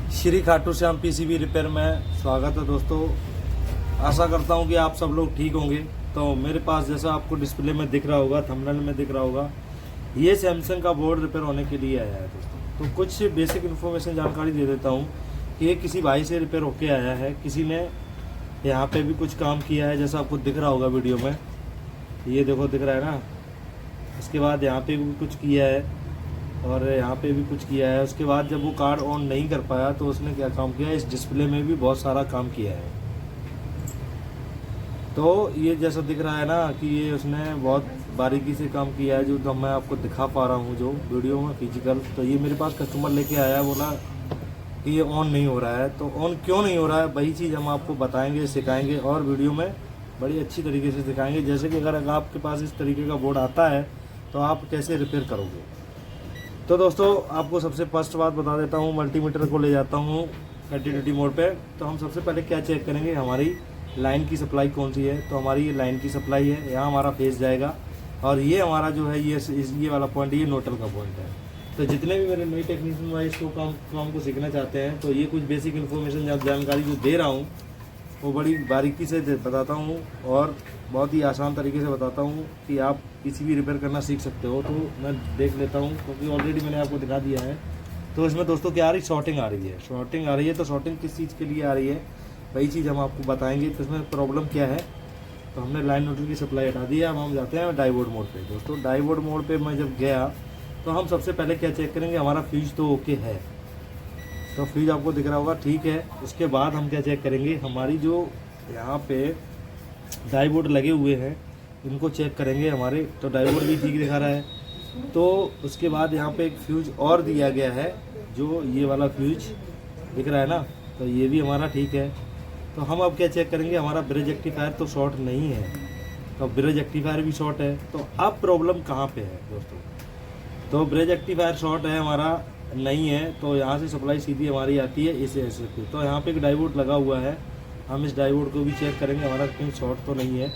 Shri Khatu Shyam PCB repair में स्वागत है दोस्तों। आशा करता हूं कि आप सब लोग ठीक होंगे। तो मेरे पास जैसा आपको डिस्प्ले में दिख रहा होगा, थंबनेल में दिख रहा होगा, ये सैमसंग का बोर्ड रिपेयर होने के लिए आया है दोस्तों। तो कुछ बेसिक इन्फॉर्मेशन जानकारी दे देता हूं कि ये किसी भाई से रिपेयर होके आया है। किसी ने यहाँ पे भी कुछ काम किया है, जैसा आपको दिख रहा होगा वीडियो में, ये देखो दिख रहा है ना। इसके बाद यहाँ पे भी कुछ किया है और यहाँ पे भी कुछ किया है। उसके बाद जब वो कार्ड ऑन नहीं कर पाया तो उसने क्या काम किया, इस डिस्प्ले में भी बहुत सारा काम किया है। तो ये जैसा दिख रहा है ना कि ये उसने बहुत बारीकी से काम किया है, जो तो मैं आपको दिखा पा रहा हूँ जो वीडियो में फिजिकल। तो ये मेरे पास कस्टमर लेके आया, बोला कि ये ऑन नहीं हो रहा है। तो ऑन क्यों नहीं हो रहा है, वही चीज़ हम आपको बताएंगे, सिखाएंगे और वीडियो में बड़ी अच्छी तरीके से सिखाएंगे। जैसे कि अगर आपके पास इस तरीके का बोर्ड आता है तो आप कैसे रिपेयर करोगे। तो दोस्तों आपको सबसे फर्स्ट बात बता देता हूँ, मल्टीमीटर को ले जाता हूँ कंटिन्यूटी मोड पे। तो हम सबसे पहले क्या चेक करेंगे, हमारी लाइन की सप्लाई कौन सी है। तो हमारी ये लाइन की सप्लाई है, यहाँ हमारा फेस जाएगा और ये हमारा जो है ये वाला पॉइंट, ये न्यूट्रल का पॉइंट है। तो जितने भी मेरे नए टेक्नीशियन भाई इसको काम को सीखना चाहते हैं, तो ये कुछ बेसिक इन्फॉर्मेशन जानकारी जो दे रहा हूँ वो बड़ी बारीकी से बताता हूँ और बहुत ही आसान तरीके से बताता हूँ कि आप किसी भी रिपेयर करना सीख सकते हो। तो मैं देख लेता हूँ, क्योंकि ऑलरेडी मैंने आपको दिखा दिया है। तो इसमें दोस्तों क्या आ रही, शॉर्टिंग आ रही है। शॉर्टिंग आ रही है, तो शॉर्टिंग किस चीज़ के लिए आ रही है वही चीज़ हम आपको बताएंगे। तो इसमें प्रॉब्लम क्या है। तो हमने लाइन न्यूट्रल की सप्लाई हटा दी है। अब हम जाते हैं डाईवोड मोड पर। दोस्तों डाईवोड मोड पर मैं जब गया तो हम सबसे पहले क्या चेक करेंगे, हमारा फ्यूज तो ओके है। तो फ्यूज आपको दिख रहा होगा, ठीक है। उसके बाद हम क्या चेक करेंगे, हमारी जो यहाँ पे डाईवोड लगे हुए हैं इनको चेक करेंगे हमारे। तो डाईवोड भी ठीक दिखा रहा है। तो उसके बाद यहाँ पे एक फ्यूज और दिया गया है, जो ये वाला फ्यूज दिख रहा है ना, तो ये भी हमारा ठीक है। तो हम अब क्या चेक करेंगे, हमारा ब्रिज रेक्टिफायर तो शॉर्ट नहीं है, तो ब्रिज रेक्टिफायर भी शॉर्ट है। तो अब प्रॉब्लम कहाँ पे है दोस्तों, तो ब्रिज रेक्टिफायर शॉर्ट है हमारा, नहीं है। तो यहाँ से सप्लाई सीधी हमारी आती है इस ऐसे पे। तो यहाँ पे एक डाईवोड लगा हुआ है, हम इस डाईवोड को भी चेक करेंगे, हमारा कहीं शॉर्ट तो नहीं है।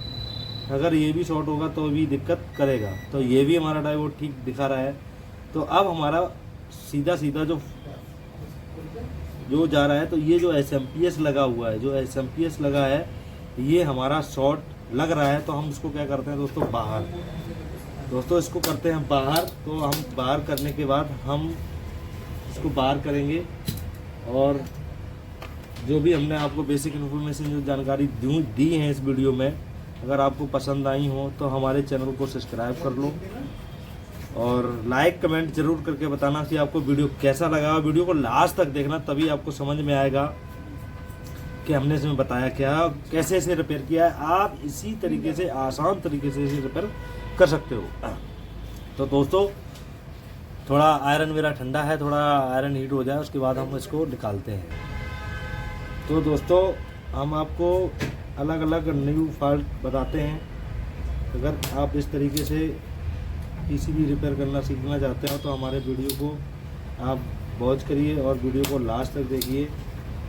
अगर ये भी शॉर्ट होगा तो भी दिक्कत करेगा। तो ये भी हमारा डाईवोड ठीक दिखा रहा है। तो अब हमारा सीधा सीधा जो जा रहा है, तो ये जो SMPS लगा हुआ है, जो SMPS लगा है ये हमारा शॉर्ट लग रहा है। तो हम इसको क्या करते हैं दोस्तों, बाहर। दोस्तों इसको करते हैं बाहर। तो हम बाहर करने के बाद हम इसको बाहर करेंगे और जो भी हमने आपको बेसिक इन्फॉर्मेशन जो जानकारी दी है इस वीडियो में, अगर आपको पसंद आई हो तो हमारे चैनल को सब्सक्राइब कर लो और लाइक कमेंट जरूर करके बताना कि आपको वीडियो कैसा लगा। वीडियो को लास्ट तक देखना, तभी आपको समझ में आएगा कि हमने इसमें बताया क्या, कैसे इसे रिपेयर किया है। आप इसी तरीके से आसान तरीके से इसे रिपेयर कर सकते हो। तो दोस्तों थोड़ा आयरन मेरा ठंडा है, थोड़ा आयरन हीट हो जाए उसके बाद हम इसको निकालते हैं। तो दोस्तों हम आपको अलग अलग न्यू फॉल्ट बताते हैं। अगर आप इस तरीके से पीसीबी रिपेयर करना सीखना चाहते हो तो हमारे वीडियो को आप वॉच करिए और वीडियो को लास्ट तक देखिए।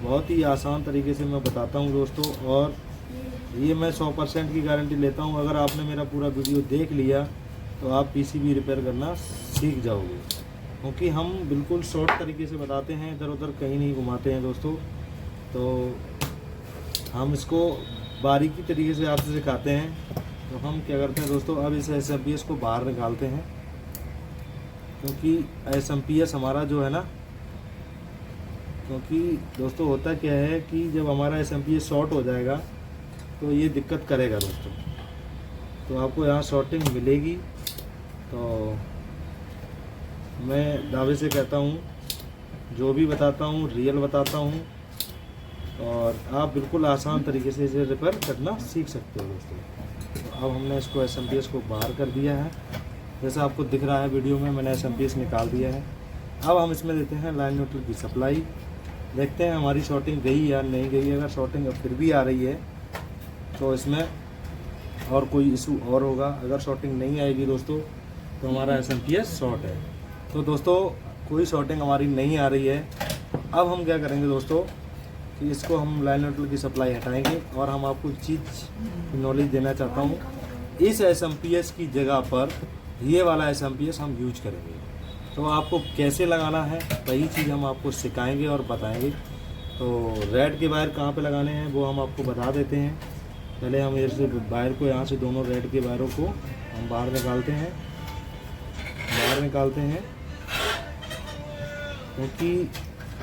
बहुत ही आसान तरीके से मैं बताता हूं दोस्तों, और ये मैं 100% की गारंटी लेता हूं। अगर आपने मेरा पूरा वीडियो देख लिया तो आप पीसीबी रिपेयर करना सीख जाओगे, क्योंकि हम बिल्कुल शॉर्ट तरीके से बताते हैं, इधर उधर कहीं नहीं घुमाते हैं दोस्तों। तो हम इसको बारीकी तरीके से आपसे सिखाते हैं। तो हम क्या करते हैं दोस्तों, अब इस SMPS को बाहर निकालते हैं, क्योंकि SMPS हमारा जो है ना, क्योंकि दोस्तों होता क्या है कि जब हमारा SMPS शॉर्ट हो जाएगा तो ये दिक्कत करेगा दोस्तों। तो आपको यहाँ शॉर्टिंग मिलेगी। तो मैं दावे से कहता हूँ, जो भी बताता हूँ रियल बताता हूँ, और आप बिल्कुल आसान तरीके से इसे रिपेयर करना सीख सकते हो दोस्तों। तो अब हमने इसको SMPS को बाहर कर दिया है, जैसा आपको दिख रहा है वीडियो में, मैंने SMPS निकाल दिया है। अब हम इसमें देते हैं लाइन न्यूट्रल की सप्लाई, देखते हैं हमारी शॉर्टिंग गई या नहीं गई। अगर शॉर्टिंग फिर भी आ रही है तो इसमें और कोई इशू और होगा। अगर शॉर्टिंग नहीं आएगी दोस्तों तो हमारा SMPS शॉर्ट है। तो दोस्तों कोई शॉर्टिंग हमारी नहीं आ रही है। अब हम क्या करेंगे दोस्तों कि इसको हम लाइन न्यूट्रल की सप्लाई हटाएंगे और हम आपको एक चीज़ नॉलेज देना चाहता हूँ। इस SMPS की जगह पर ये वाला SMPS हम यूज करेंगे। तो आपको कैसे लगाना है वही चीज़ हम आपको सिखाएंगे और बताएंगे। तो रेड के वायर कहाँ पे लगाने हैं वो हम आपको बता देते हैं। पहले हम ऐसे वायर को यहाँ से दोनों रेड के वायरों को हम बाहर निकालते हैं, क्योंकि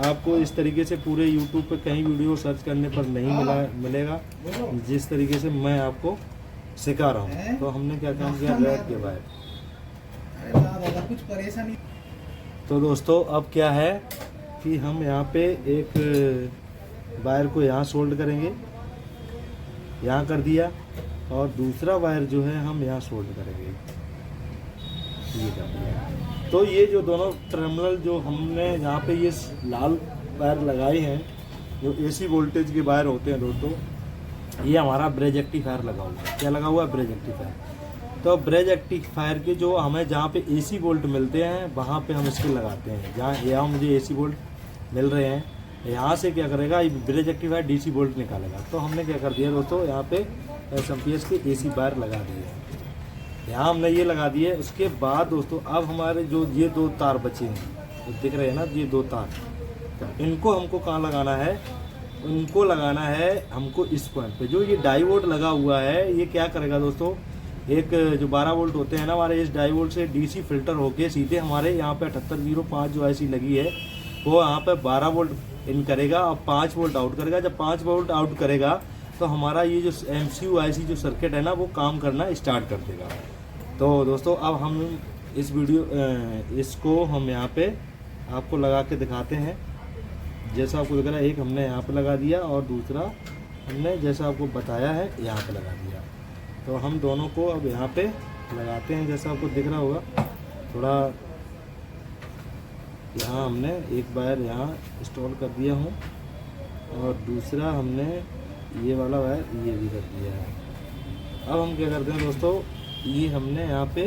आपको इस तरीके से पूरे YouTube पे कहीं वीडियो सर्च करने पर नहीं मिलेगा जिस तरीके से मैं आपको सिखा रहा हूँ। तो हमने क्या काम किया, रेड के वायर। कुछ परेशानी। तो दोस्तों अब क्या है कि हम यहाँ पे एक वायर को यहाँ सोल्ड करेंगे, यहाँ कर दिया, और दूसरा वायर जो है हम यहाँ सोल्ड करेंगे, ये कर दिया। तो ये जो दोनों टर्मिनल जो हमने यहाँ पे ये लाल वायर लगाए हैं, जो AC वोल्टेज के वायर होते हैं दोस्तों, ये हमारा ब्रिज रेक्टिफायर लगा हुआ है। क्या लगा हुआ है? Bridge rectifier. तो ब्रिज रेक्टिफायर के जो हमें जहाँ पे AC वोल्ट मिलते हैं वहाँ पे हम इसके लगाते हैं। जहाँ यहाँ मुझे AC वोल्ट मिल रहे हैं, यहाँ से क्या करेगा, ये ब्रिज रेक्टिफायर DC वोल्ट निकालेगा। तो हमने क्या कर दिया दोस्तों, यहाँ पे SMPS के AC वायर लगा दिए हैं। यहाँ हमने ये लगा दिए। उसके बाद दोस्तों अब हमारे जो ये 2 तार बचे हैं, तो दिख रहे हैं ना ये 2 तार, तो इनको हमको कहाँ लगाना है, उनको लगाना है हमको इस पॉइंट पे। जो ये डायोड लगा हुआ है ये क्या करेगा दोस्तों, एक जो 12 वोल्ट होते हैं ना हमारे, इस डायोड से DC फिल्टर होके सीधे हमारे यहाँ पे 7805 जो IC लगी है वो यहाँ पे 12 वोल्ट इन करेगा और 5 वोल्ट आउट करेगा। जब 5 वोल्ट आउट करेगा तो हमारा ये जो MCU IC जो सर्किट है ना वो काम करना स्टार्ट कर देगा। तो दोस्तों अब हम इस इसको हम यहाँ पे आपको लगा के दिखाते हैं। जैसा आपको दिख रहा है, एक हमने यहाँ पे लगा दिया और दूसरा हमने जैसा आपको बताया है यहाँ पे लगा दिया। तो हम दोनों को अब यहाँ पे लगाते हैं। जैसा आपको दिख रहा होगा, थोड़ा यहाँ हमने एक वायर यहाँ इंस्टॉल कर दिया हूँ और दूसरा हमने ये वाला वायर ये भी कर दिया है। अब हम क्या करते हैं दोस्तों, ये हमने यहाँ पे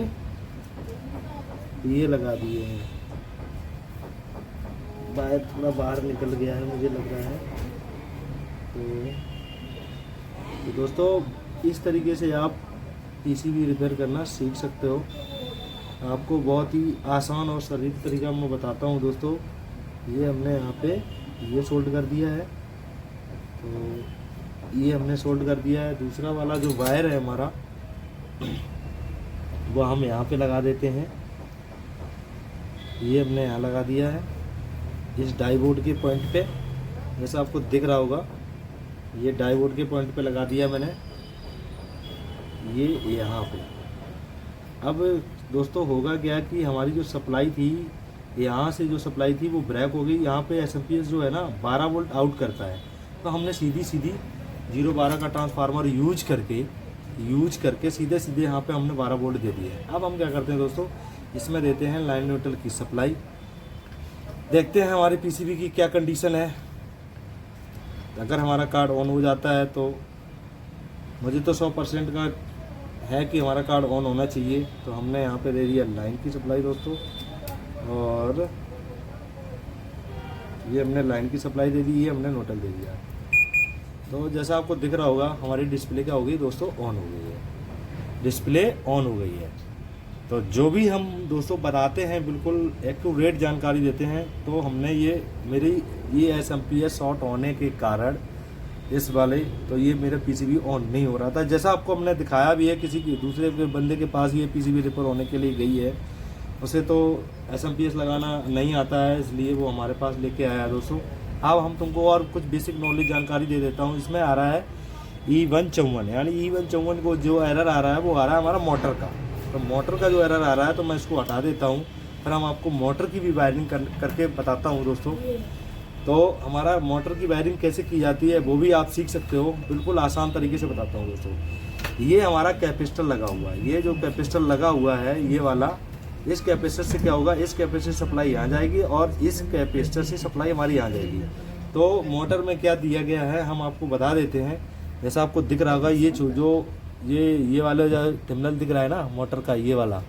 ये लगा दिए हैं। वायर थोड़ा बाहर निकल गया है मुझे लग रहा है। तो दोस्तों इस तरीके से आप PCB रिपेयर करना सीख सकते हो। आपको बहुत ही आसान और सरल तरीका मैं बताता हूँ दोस्तों। ये हमने यहाँ पे ये सोल्ड कर दिया है, तो ये हमने सोल्ड कर दिया है। दूसरा वाला जो वायर है हमारा वो हम यहाँ पे लगा देते हैं। ये हमने यहाँ लगा दिया है इस डायोड के पॉइंट पे, जैसा आपको दिख रहा होगा। ये डायोड के पॉइंट पे लगा दिया मैंने, ये यहाँ पे। अब दोस्तों होगा क्या कि हमारी जो सप्लाई थी, यहाँ से जो सप्लाई थी वो ब्रेक हो गई। यहाँ पे SMPS जो है ना 12 वोल्ट आउट करता है, तो हमने सीधी 012 का ट्रांसफार्मर यूज करके सीधे यहाँ पे हमने 12 वोल्ट दे दिए। अब हम क्या करते हैं दोस्तों, इसमें देते हैं लाइन न्यूट्रल की सप्लाई। देखते हैं हमारे PCB की क्या कंडीशन है। अगर हमारा कार्ड ऑन हो जाता है तो मुझे तो 100% का है कि हमारा कार्ड ऑन होना चाहिए। तो हमने यहाँ पे दे दिया लाइन की सप्लाई दोस्तों, और ये हमने लाइन की सप्लाई दे दी, ये हमने न्यूट्रल दे दिया। तो जैसा आपको दिख रहा होगा हमारी डिस्प्ले क्या हो गई दोस्तों, ऑन हो गई है। डिस्प्ले ऑन हो गई है। तो जो भी हम दोस्तों बताते हैं बिल्कुल एक्यूरेट जानकारी देते हैं। तो हमने ये SMPS शॉर्ट होने के कारण इस वाले, तो ये मेरा PCB ऑन नहीं हो रहा था। जैसा आपको हमने दिखाया भी है, किसी की दूसरे बंदे के पास ये PCB रिपेयर होने के लिए गई है, उसे तो SMPS लगाना नहीं आता है, इसलिए वो हमारे पास लेके आया दोस्तों। अब हम तुमको और कुछ बेसिक नॉलेज जानकारी दे देता हूँ। इसमें आ रहा है E154, यानी E154 को जो एरर आ रहा है वो आ रहा है हमारा मोटर का। तो मोटर का जो एरर आ रहा है तो मैं इसको हटा देता हूँ, फिर हम आपको मोटर की भी वायरिंग करके बताता हूँ दोस्तों। तो हमारा मोटर की वायरिंग कैसे की जाती है वो भी आप सीख सकते हो, बिल्कुल आसान तरीके से बताता हूँ दोस्तों। ये हमारा कैपेसिटर लगा हुआ है, ये जो कैपेसिटर लगा हुआ है ये वाला, इस कैपेसिटर से क्या होगा, इस कैपेसिटर से सप्लाई यहाँ जाएगी और इस कैपेसिटर से सप्लाई हमारी यहाँ जाएगी। तो मोटर में क्या दिया गया है हम आपको बता देते हैं। जैसा आपको दिख रहा होगा, ये वाला जो टर्मिनल दिख रहा है ना मोटर का, ये वाला,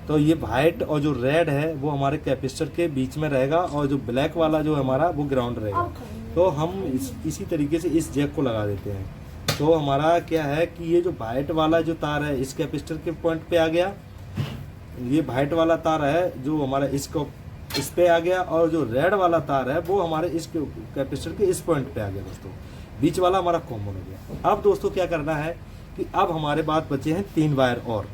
तो ये वाइट और जो रेड है वो हमारे कैपेसिटर के बीच में रहेगा, और जो ब्लैक वाला जो हमारा वो ग्राउंड रहेगा। तो हम इसी तरीके से इस जैक को लगा देते हैं। तो हमारा क्या है कि ये जो वाइट वाला जो तार है इस कैपेसिटर के पॉइंट पे आ गया, ये वाइट वाला तार है जो हमारा इस पे आ गया, और जो रेड वाला तार है वो हमारे इस कैपेसिटर के इस पॉइंट पे आ गया दोस्तों। बीच वाला हमारा कॉमन हो गया। अब दोस्तों क्या करना है कि अब हमारे पास बचे हैं 3 वायर और,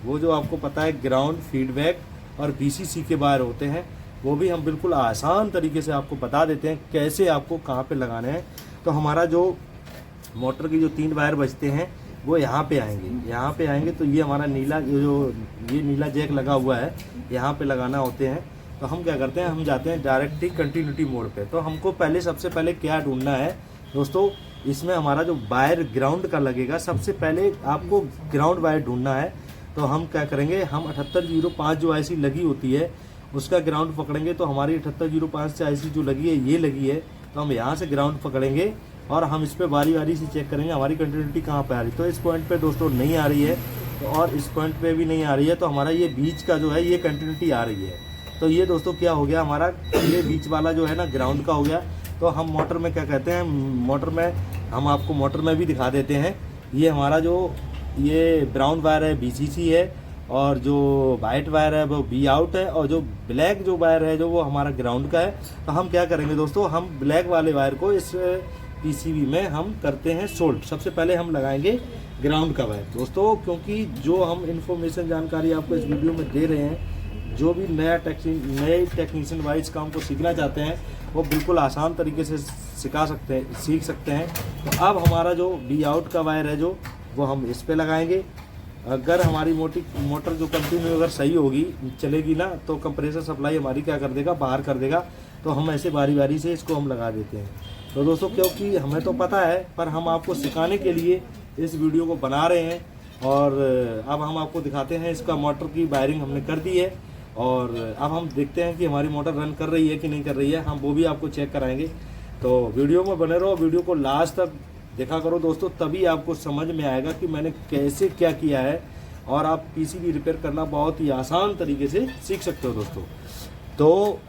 वो जो आपको पता है ग्राउंड, फीडबैक और VCC के वायर होते हैं, वो भी हम बिल्कुल आसान तरीके से आपको बता देते हैं कैसे आपको कहाँ पे लगाने हैं। तो हमारा जो मोटर की जो 3 वायर बचते हैं वो यहाँ पे आएंगे। तो ये हमारा नीला ये नीला जैक लगा हुआ है, यहाँ पे लगाना होते हैं। तो हम क्या करते हैं, हम जाते हैं डायरेक्ट ही कंटिन्यूटी मोड पे। तो हमको सबसे पहले क्या ढूंढना है दोस्तों, इसमें हमारा जो वायर ग्राउंड का लगेगा, सबसे पहले आपको ग्राउंड वायर ढूंढना है। तो हम क्या करेंगे, हम 7805 जो IC लगी होती है उसका ग्राउंड पकड़ेंगे। तो हमारी 7805 से IC जो लगी है ये लगी है, तो हम यहाँ से ग्राउंड पकड़ेंगे और हम इस पर बारी बारी से चेक करेंगे हमारी कंटिन्यूटी कहाँ पे आ रही है। तो इस पॉइंट पे दोस्तों नहीं आ रही है, तो और इस पॉइंट पे भी नहीं आ रही है, तो हमारा ये बीच का जो है ये कंटिन्यूटी आ रही है। तो ये दोस्तों क्या हो गया, हमारा ये बीच वाला जो है ना ग्राउंड का हो गया। तो हम मोटर में क्या कहते हैं, मोटर में हम आपको मोटर में भी दिखा देते हैं। ये हमारा जो ये ब्राउन वायर है VCC है, और जो वाइट वायर है वो V आउट है, और जो ब्लैक जो वायर है जो वो हमारा ग्राउंड का है। तो हम क्या करेंगे दोस्तों, हम ब्लैक वाले वायर को इस PCB में हम करते हैं सोल्ड। सबसे पहले हम लगाएंगे ग्राउंड का वायर दोस्तों, क्योंकि जो हम इन्फॉर्मेशन जानकारी आपको इस वीडियो में दे रहे हैं, जो भी नए टेक्नीशियन वाइज काम को सीखना चाहते हैं वो बिल्कुल आसान तरीके से सीख सकते हैं। तो अब हमारा जो V आउट का वायर है जो वो हम इस पे लगाएंगे। अगर हमारी मोटर जो कंटिन्यू अगर सही होगी, चलेगी ना, तो कंप्रेसर सप्लाई हमारी क्या कर देगा, बाहर कर देगा। तो हम ऐसे बारी बारी से इसको हम लगा देते हैं। तो दोस्तों क्योंकि हमें तो पता है, पर हम आपको सिखाने के लिए इस वीडियो को बना रहे हैं। और अब हम आपको दिखाते हैं, इसका मोटर की वायरिंग हमने कर दी है, और अब हम देखते हैं कि हमारी मोटर रन कर रही है कि नहीं कर रही है। हम वो भी आपको चेक कराएंगे। तो वीडियो में बने रहो, वीडियो को लास्ट तक देखा करो दोस्तों, तभी आपको समझ में आएगा कि मैंने कैसे क्या किया है, और आप PCB रिपेयर करना बहुत ही आसान तरीके से सीख सकते हो दोस्तों। तो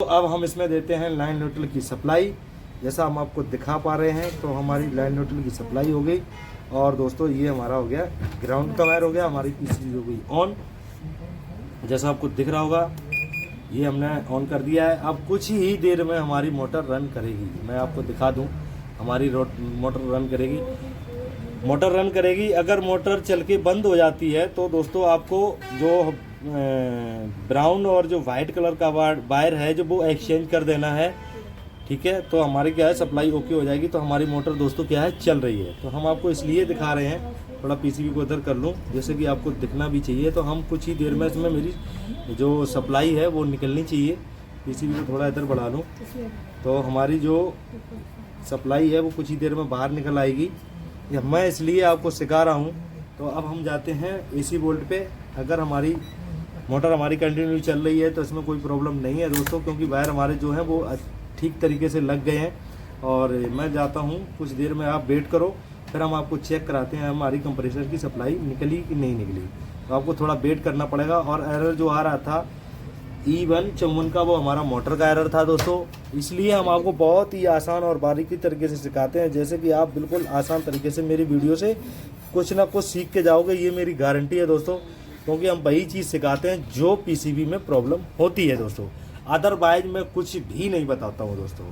अब हम इसमें देते हैं लाइन न्यूट्रल की सप्लाई। जैसा हम आपको दिखा पा रहे हैं, तो हमारी लाइन न्यूट्रल की सप्लाई हो गई, और दोस्तों ये हमारा हो गया ग्राउंड का वायर हो गया, हमारी PCB हो गई ऑन। जैसा आपको दिख रहा होगा, ये हमने ऑन कर दिया है। अब कुछ ही देर में हमारी मोटर रन करेगी। मैं आपको दिखा दूं, हमारी मोटर रन करेगी। अगर मोटर चल के बंद हो जाती है तो दोस्तों आपको जो ब्राउन और जो वाइट कलर का वायर है जो वो एक्सचेंज कर देना है, ठीक है। तो हमारी क्या है, सप्लाई ओके हो जाएगी। तो हमारी मोटर दोस्तों क्या है, चल रही है। तो हम आपको इसलिए दिखा रहे हैं, थोड़ा PCB को इधर कर लूँ जैसे कि आपको दिखना भी चाहिए। तो हम कुछ ही देर में इसमें मेरी जो सप्लाई है वो निकलनी चाहिए। PCB को थोड़ा इधर बढ़ा लूँ, तो हमारी जो सप्लाई है वो कुछ ही देर में बाहर निकल आएगी। मैं इसलिए आपको सिखा रहा हूँ। तो अब हम जाते हैं AC वोल्ट पे। अगर हमारी मोटर हमारी कंटिन्यू चल रही है तो इसमें कोई प्रॉब्लम नहीं है दोस्तों, क्योंकि वायर हमारे जो हैं वो ठीक तरीके से लग गए हैं। और मैं जाता हूँ, कुछ देर में आप वेट करो, फिर हम आपको चेक कराते हैं हमारी कंप्रेसर की सप्लाई निकली कि नहीं निकली। तो आपको थोड़ा वेट करना पड़ेगा। और एरर जो आ रहा था E154 का, वो हमारा मोटर का एरर था दोस्तों। इसलिए हम आपको बहुत ही आसान और बारीकी तरीके से सिखाते हैं, जैसे कि आप बिल्कुल आसान तरीके से मेरी वीडियो से कुछ ना कुछ सीख के जाओगे, ये मेरी गारंटी है दोस्तों। क्योंकि हम वही चीज़ सिखाते हैं जो PCB में प्रॉब्लम होती है दोस्तों, अदरवाइज मैं कुछ भी नहीं बताता हूँ दोस्तों।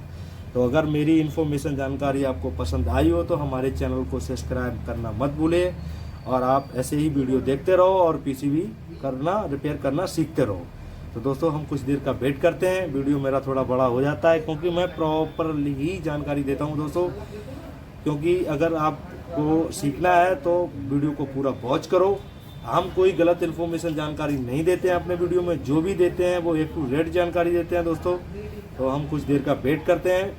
तो अगर मेरी इन्फॉर्मेशन जानकारी आपको पसंद आई हो तो हमारे चैनल को सब्सक्राइब करना मत भूलें, और आप ऐसे ही वीडियो देखते रहो और PCB रिपेयर करना सीखते रहो। तो दोस्तों हम कुछ देर का वेट करते हैं। वीडियो मेरा थोड़ा बड़ा हो जाता है क्योंकि मैं प्रॉपरली ही जानकारी देता हूँ दोस्तों, क्योंकि अगर आपको सीखना है तो वीडियो को पूरा वॉच करो। हम कोई गलत इन्फॉर्मेशन जानकारी नहीं देते हैं अपने वीडियो में, जो भी देते हैं वो A-Z जानकारी देते हैं दोस्तों। तो हम कुछ देर का वेट करते हैं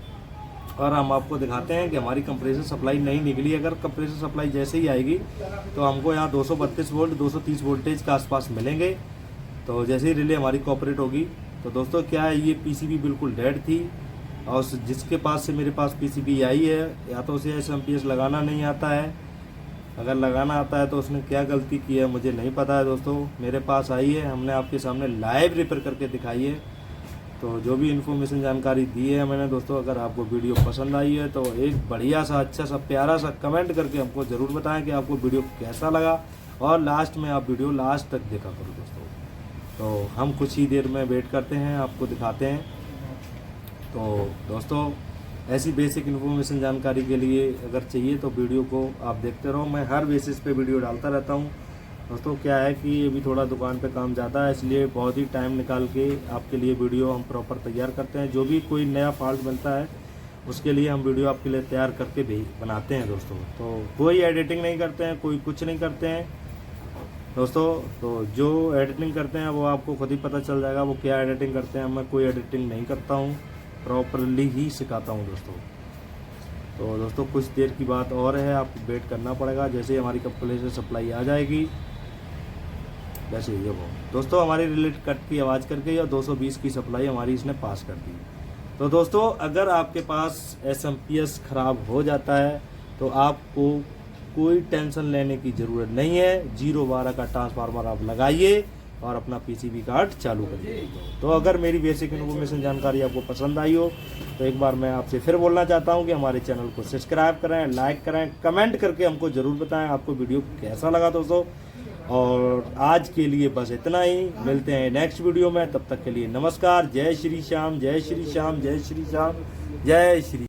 और हम आपको दिखाते हैं कि हमारी कंप्रेसर सप्लाई नहीं निकली। अगर कंप्रेसर सप्लाई जैसे ही आएगी तो हमको यहाँ 232 वोल्ट 230 वोल्टेज के आसपास मिलेंगे। तो जैसे ही रिले हमारी कोऑपरेट होगी तो दोस्तों क्या है, ये PCB बिल्कुल डेड थी, और जिसके पास से मेरे पास PCB आई है, या तो उसे SMPS लगाना नहीं आता है। अगर लगाना आता है तो उसने क्या गलती की है मुझे नहीं पता है दोस्तों। मेरे पास आई है, हमने आपके सामने लाइव रिपेयर करके दिखाई है। तो जो भी इन्फॉर्मेशन जानकारी दी है मैंने दोस्तों, अगर आपको वीडियो पसंद आई है तो एक बढ़िया सा अच्छा सा प्यारा सा कमेंट करके हमको ज़रूर बताएं कि आपको वीडियो कैसा लगा, और लास्ट में आप वीडियो लास्ट तक देखा करो दोस्तों। तो हम कुछ ही देर में वेट करते हैं, आपको दिखाते हैं। तो दोस्तों ऐसी बेसिक इन्फॉर्मेशन जानकारी के लिए अगर चाहिए तो वीडियो को आप देखते रहो। मैं हर बेसिस पे वीडियो डालता रहता हूँ दोस्तों। क्या है कि अभी थोड़ा दुकान पे काम ज़्यादा है, इसलिए बहुत ही टाइम निकाल के आपके लिए वीडियो हम प्रॉपर तैयार करते हैं। जो भी कोई नया फॉल्ट मिलता है उसके लिए हम वीडियो आपके लिए तैयार करके भी बनाते हैं दोस्तों। तो कोई एडिटिंग नहीं करते हैं, कोई कुछ नहीं करते हैं दोस्तों। तो जो एडिटिंग करते हैं वो आपको खुद ही पता चल जाएगा वो क्या एडिटिंग करते हैं। मैं कोई एडिटिंग नहीं करता हूँ, प्रॉपरली ही सिखाता हूँ दोस्तों। तो दोस्तों कुछ देर की बात और है, आपको वेट करना पड़ेगा। जैसे ही हमारी कंपनी से सप्लाई आ जाएगी वैसे ये वो दोस्तों हमारी रिलेट कट की आवाज़ कर गई और 220 की सप्लाई हमारी इसने पास कर दी। तो दोस्तों अगर आपके पास SMPS ख़राब हो जाता है तो आपको कोई टेंशन लेने की ज़रूरत नहीं है। 012 का ट्रांसफार्मर आप लगाइए और अपना PCB कार्ड चालू करिए। तो अगर मेरी बेसिक इन्फॉर्मेशन जानकारी आपको पसंद आई हो तो एक बार मैं आपसे फिर बोलना चाहता हूं कि हमारे चैनल को सब्सक्राइब करें, लाइक करें, कमेंट करके हमको ज़रूर बताएं आपको वीडियो कैसा लगा दोस्तों। और आज के लिए बस इतना ही, मिलते हैं नेक्स्ट वीडियो में। तब तक के लिए नमस्कार। जय श्री श्याम, जय श्री श्याम, जय श्री श्याम, जय श्री।